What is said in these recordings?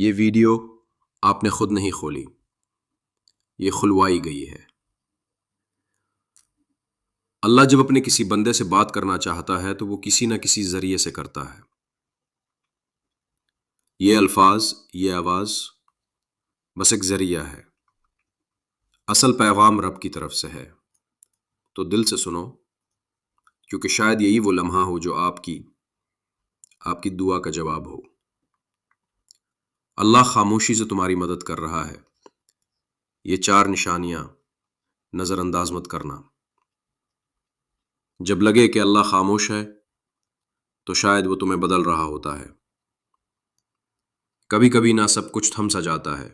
یہ ویڈیو آپ نے خود نہیں کھولی، یہ کھلوائی گئی ہے۔ اللہ جب اپنے کسی بندے سے بات کرنا چاہتا ہے تو وہ کسی نہ کسی ذریعے سے کرتا ہے۔ یہ الفاظ، یہ آواز بس ایک ذریعہ ہے، اصل پیغام رب کی طرف سے ہے۔ تو دل سے سنو، کیونکہ شاید یہی وہ لمحہ ہو جو آپ کی دعا کا جواب ہو۔ اللہ خاموشی سے تمہاری مدد کر رہا ہے۔ یہ 4 نشانیاں نظر انداز مت کرنا۔ جب لگے کہ اللہ خاموش ہے تو شاید وہ تمہیں بدل رہا ہوتا ہے۔ کبھی کبھی نہ سب کچھ تھم سا جاتا ہے،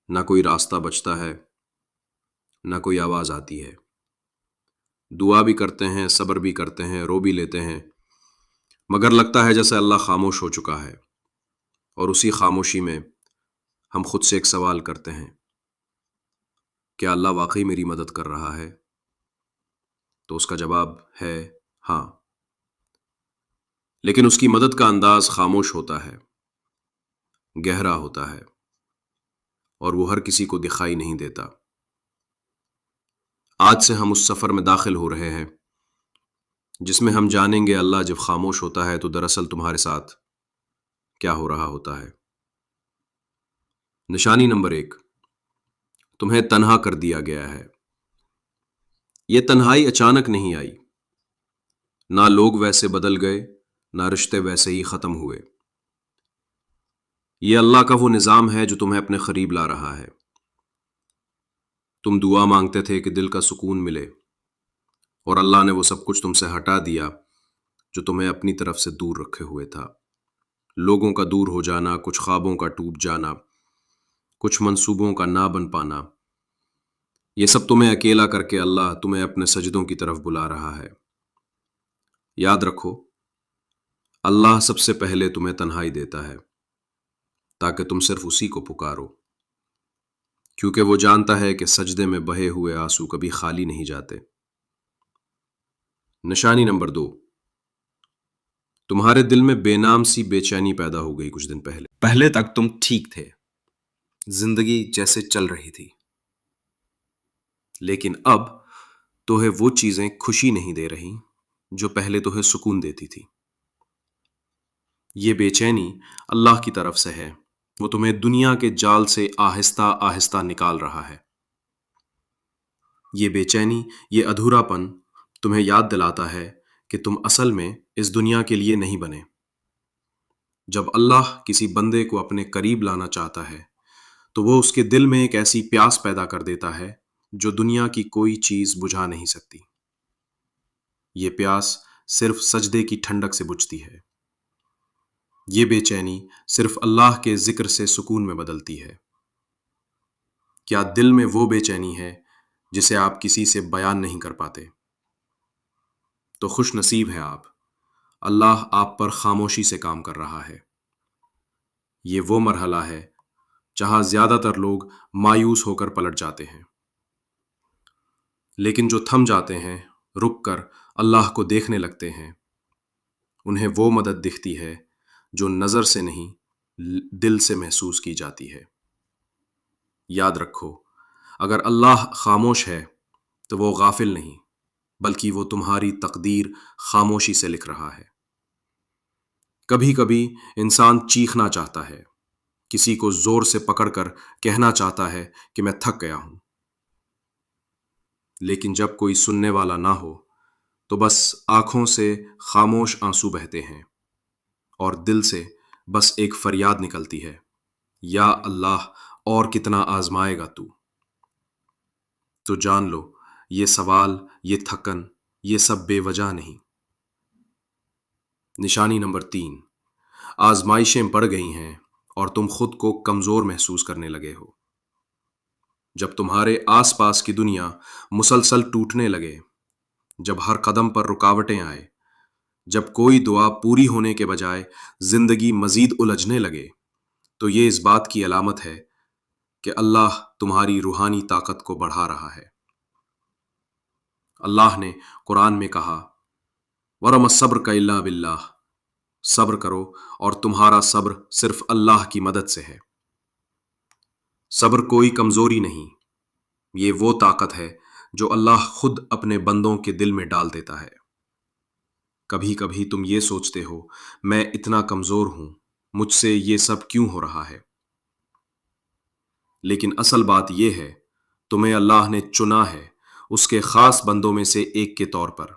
نہ کوئی راستہ بچتا ہے، نہ کوئی آواز آتی ہے۔ دعا بھی کرتے ہیں، صبر بھی کرتے ہیں، رو بھی لیتے ہیں، مگر لگتا ہے جیسے اللہ خاموش ہو چکا ہے۔ اور اسی خاموشی میں ہم خود سے ایک سوال کرتے ہیں، کیا اللہ واقعی میری مدد کر رہا ہے؟ تو اس کا جواب ہے ہاں، لیکن اس کی مدد کا انداز خاموش ہوتا ہے، گہرا ہوتا ہے، اور وہ ہر کسی کو دکھائی نہیں دیتا۔ آج سے ہم اس سفر میں داخل ہو رہے ہیں جس میں ہم جانیں گے اللہ جب خاموش ہوتا ہے تو دراصل تمہارے ساتھ کیا ہو رہا ہوتا ہے۔ نشانی نمبر 1، تمہیں تنہا کر دیا گیا ہے۔ یہ تنہائی اچانک نہیں آئی، نہ لوگ ویسے بدل گئے، نہ رشتے ویسے ہی ختم ہوئے۔ یہ اللہ کا وہ نظام ہے جو تمہیں اپنے قریب لا رہا ہے۔ تم دعا مانگتے تھے کہ دل کا سکون ملے، اور اللہ نے وہ سب کچھ تم سے ہٹا دیا جو تمہیں اپنی طرف سے دور رکھے ہوئے تھا۔ لوگوں کا دور ہو جانا، کچھ خوابوں کا ٹوٹ جانا، کچھ منصوبوں کا نہ بن پانا، یہ سب تمہیں اکیلا کر کے اللہ تمہیں اپنے سجدوں کی طرف بلا رہا ہے۔ یاد رکھو، اللہ سب سے پہلے تمہیں تنہائی دیتا ہے تاکہ تم صرف اسی کو پکارو، کیونکہ وہ جانتا ہے کہ سجدے میں بہے ہوئے آنسو کبھی خالی نہیں جاتے۔ نشانی نمبر 2، تمہارے دل میں بے نام سی بے چینی پیدا ہو گئی کچھ دن پہلے۔ پہلے تک تم ٹھیک تھے، زندگی جیسے چل رہی تھی، لیکن اب تمہیں وہ چیزیں خوشی نہیں دے رہی جو پہلے تمہیں سکون دیتی تھی۔ یہ بے چینی اللہ کی طرف سے ہے، وہ تمہیں دنیا کے جال سے آہستہ آہستہ نکال رہا ہے۔ یہ بے چینی، یہ ادھورا پن تمہیں یاد دلاتا ہے کہ تم اصل میں اس دنیا کے لیے نہیں بنے۔ جب اللہ کسی بندے کو اپنے قریب لانا چاہتا ہے تو وہ اس کے دل میں ایک ایسی پیاس پیدا کر دیتا ہے جو دنیا کی کوئی چیز بجھا نہیں سکتی۔ یہ پیاس صرف سجدے کی ٹھنڈک سے بجھتی ہے۔ یہ بے چینی صرف اللہ کے ذکر سے سکون میں بدلتی ہے۔ کیا دل میں وہ بے چینی ہے جسے آپ کسی سے بیان نہیں کر پاتے؟ تو خوش نصیب ہیں آپ، اللہ آپ پر خاموشی سے کام کر رہا ہے۔ یہ وہ مرحلہ ہے جہاں زیادہ تر لوگ مایوس ہو کر پلٹ جاتے ہیں، لیکن جو تھم جاتے ہیں، رک کر اللہ کو دیکھنے لگتے ہیں، انہیں وہ مدد دکھتی ہے جو نظر سے نہیں، دل سے محسوس کی جاتی ہے۔ یاد رکھو، اگر اللہ خاموش ہے تو وہ غافل نہیں، بلکہ وہ تمہاری تقدیر خاموشی سے لکھ رہا ہے۔ کبھی کبھی انسان چیخنا چاہتا ہے، کسی کو زور سے پکڑ کر کہنا چاہتا ہے کہ میں تھک گیا ہوں، لیکن جب کوئی سننے والا نہ ہو تو بس آنکھوں سے خاموش آنسو بہتے ہیں، اور دل سے بس ایک فریاد نکلتی ہے، یا اللہ اور کتنا آزمائے گا تو؟ تو جان لو، یہ سوال، یہ تھکن، یہ سب بے وجہ نہیں۔ نشانی نمبر 3، آزمائشیں بڑھ گئی ہیں اور تم خود کو کمزور محسوس کرنے لگے ہو۔ جب تمہارے آس پاس کی دنیا مسلسل ٹوٹنے لگے، جب ہر قدم پر رکاوٹیں آئے، جب کوئی دعا پوری ہونے کے بجائے زندگی مزید الجھنے لگے، تو یہ اس بات کی علامت ہے کہ اللہ تمہاری روحانی طاقت کو بڑھا رہا ہے۔ اللہ نے قرآن میں کہا، وَرَمَ الصَّبْرَ إِلَّا بِاللَّهِ، صبر کرو اور تمہارا صبر صرف اللہ کی مدد سے ہے۔ صبر کوئی کمزوری نہیں، یہ وہ طاقت ہے جو اللہ خود اپنے بندوں کے دل میں ڈال دیتا ہے۔ کبھی کبھی تم یہ سوچتے ہو میں اتنا کمزور ہوں، مجھ سے یہ سب کیوں ہو رہا ہے؟ لیکن اصل بات یہ ہے تمہیں اللہ نے چنا ہے اس کے خاص بندوں میں سے ایک کے طور پر،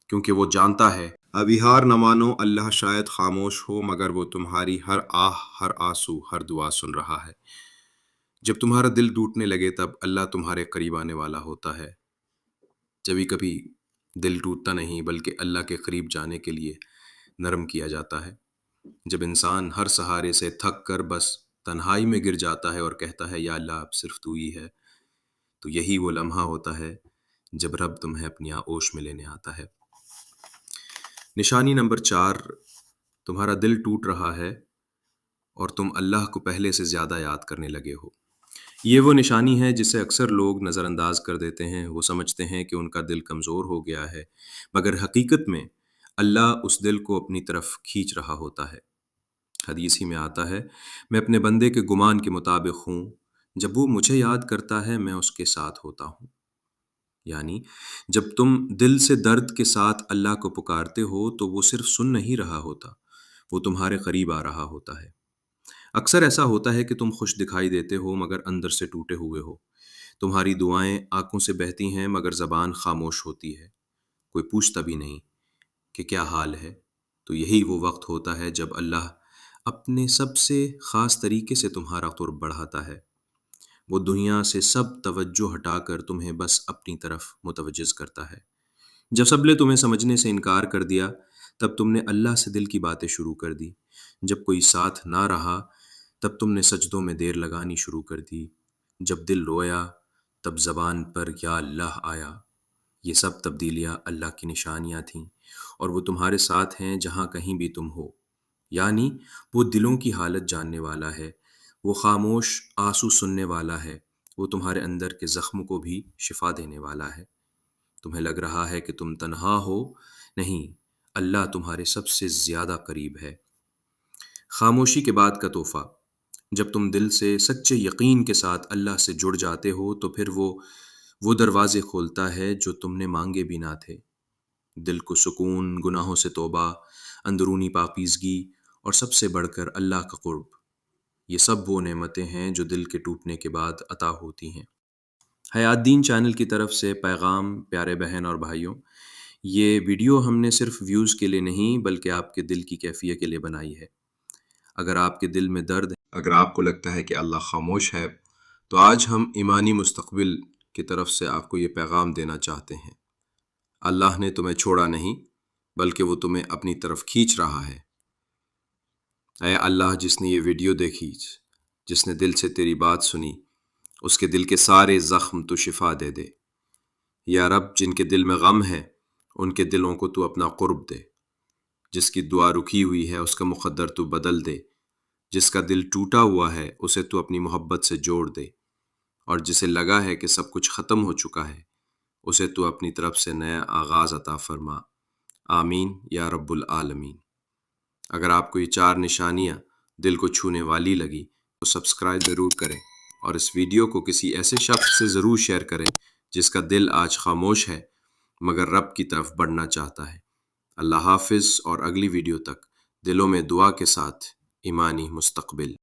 کیونکہ وہ جانتا ہے ابھی ہار نہ مانو، اللہ شاید خاموش ہو مگر وہ تمہاری ہر آہ، ہر آنسو، ہر دعا سن رہا ہے۔ جب تمہارا دل ٹوٹنے لگے تب اللہ تمہارے قریب آنے والا ہوتا ہے۔ کبھی کبھی دل ٹوٹتا نہیں بلکہ اللہ کے قریب جانے کے لیے نرم کیا جاتا ہے۔ جب انسان ہر سہارے سے تھک کر بس تنہائی میں گر جاتا ہے اور کہتا ہے یا اللہ اب صرف تو ہی ہے، تو یہی وہ لمحہ ہوتا ہے جب رب تمہیں اپنی آغوش میں لینے آتا ہے۔ نشانی نمبر 4، تمہارا دل ٹوٹ رہا ہے اور تم اللہ کو پہلے سے زیادہ یاد کرنے لگے ہو۔ یہ وہ نشانی ہے جسے اکثر لوگ نظر انداز کر دیتے ہیں۔ وہ سمجھتے ہیں کہ ان کا دل کمزور ہو گیا ہے، مگر حقیقت میں اللہ اس دل کو اپنی طرف کھینچ رہا ہوتا ہے۔ حدیث ہی میں آتا ہے میں اپنے بندے کے گمان کے مطابق ہوں، جب وہ مجھے یاد کرتا ہے میں اس کے ساتھ ہوتا ہوں۔ یعنی جب تم دل سے درد کے ساتھ اللہ کو پکارتے ہو تو وہ صرف سن نہیں رہا ہوتا، وہ تمہارے قریب آ رہا ہوتا ہے۔ اکثر ایسا ہوتا ہے کہ تم خوش دکھائی دیتے ہو مگر اندر سے ٹوٹے ہوئے ہو۔ تمہاری دعائیں آنکھوں سے بہتی ہیں مگر زبان خاموش ہوتی ہے، کوئی پوچھتا بھی نہیں کہ کیا حال ہے۔ تو یہی وہ وقت ہوتا ہے جب اللہ اپنے سب سے خاص طریقے سے تمہارا قرب بڑھاتا ہے۔ وہ دنیا سے سب توجہ ہٹا کر تمہیں بس اپنی طرف متوجہ کرتا ہے۔ جب سب نے تمہیں سمجھنے سے انکار کر دیا تب تم نے اللہ سے دل کی باتیں شروع کر دی۔ جب کوئی ساتھ نہ رہا تب تم نے سجدوں میں دیر لگانی شروع کر دی۔ جب دل رویا تب زبان پر یا اللہ آیا۔ یہ سب تبدیلیاں اللہ کی نشانیاں تھیں، اور وہ تمہارے ساتھ ہیں جہاں کہیں بھی تم ہو۔ یعنی وہ دلوں کی حالت جاننے والا ہے، وہ خاموش آنسو سننے والا ہے، وہ تمہارے اندر کے زخم کو بھی شفا دینے والا ہے۔ تمہیں لگ رہا ہے کہ تم تنہا ہو، نہیں، اللہ تمہارے سب سے زیادہ قریب ہے۔ خاموشی کے بعد کا تحفہ، جب تم دل سے سچے یقین کے ساتھ اللہ سے جڑ جاتے ہو تو پھر وہ دروازے کھولتا ہے جو تم نے مانگے بھی نہ تھے۔ دل کو سکون، گناہوں سے توبہ، اندرونی پاکیزگی اور سب سے بڑھ کر اللہ کا قرب، یہ سب وہ نعمتیں ہیں جو دل کے ٹوٹنے کے بعد عطا ہوتی ہیں۔ حیات دین چینل کی طرف سے پیغام، پیارے بہن اور بھائیوں، یہ ویڈیو ہم نے صرف ویوز کے لیے نہیں بلکہ آپ کے دل کی کیفیت کے لیے بنائی ہے۔ اگر آپ کے دل میں درد ہے، اگر آپ کو لگتا ہے کہ اللہ خاموش ہے، تو آج ہم ایمانی مستقبل کی طرف سے آپ کو یہ پیغام دینا چاہتے ہیں۔ اللہ نے تمہیں چھوڑا نہیں بلکہ وہ تمہیں اپنی طرف کھینچ رہا ہے۔ اے اللہ، جس نے یہ ویڈیو دیکھی، جس نے دل سے تیری بات سنی، اس کے دل کے سارے زخم تو شفا دے دے۔ یا رب، جن کے دل میں غم ہے ان کے دلوں کو تو اپنا قرب دے۔ جس کی دعا رکی ہوئی ہے اس کا مقدر تو بدل دے۔ جس کا دل ٹوٹا ہوا ہے اسے تو اپنی محبت سے جوڑ دے، اور جسے لگا ہے کہ سب کچھ ختم ہو چکا ہے اسے تو اپنی طرف سے نیا آغاز عطا فرما۔ آمین یا رب العالمین۔ اگر آپ کو یہ 4 نشانیاں دل کو چھونے والی لگی تو سبسکرائب ضرور کریں، اور اس ویڈیو کو کسی ایسے شخص سے ضرور شیئر کریں جس کا دل آج خاموش ہے مگر رب کی طرف بڑھنا چاہتا ہے۔ اللہ حافظ، اور اگلی ویڈیو تک دلوں میں دعا کے ساتھ ایمانی مستقبل۔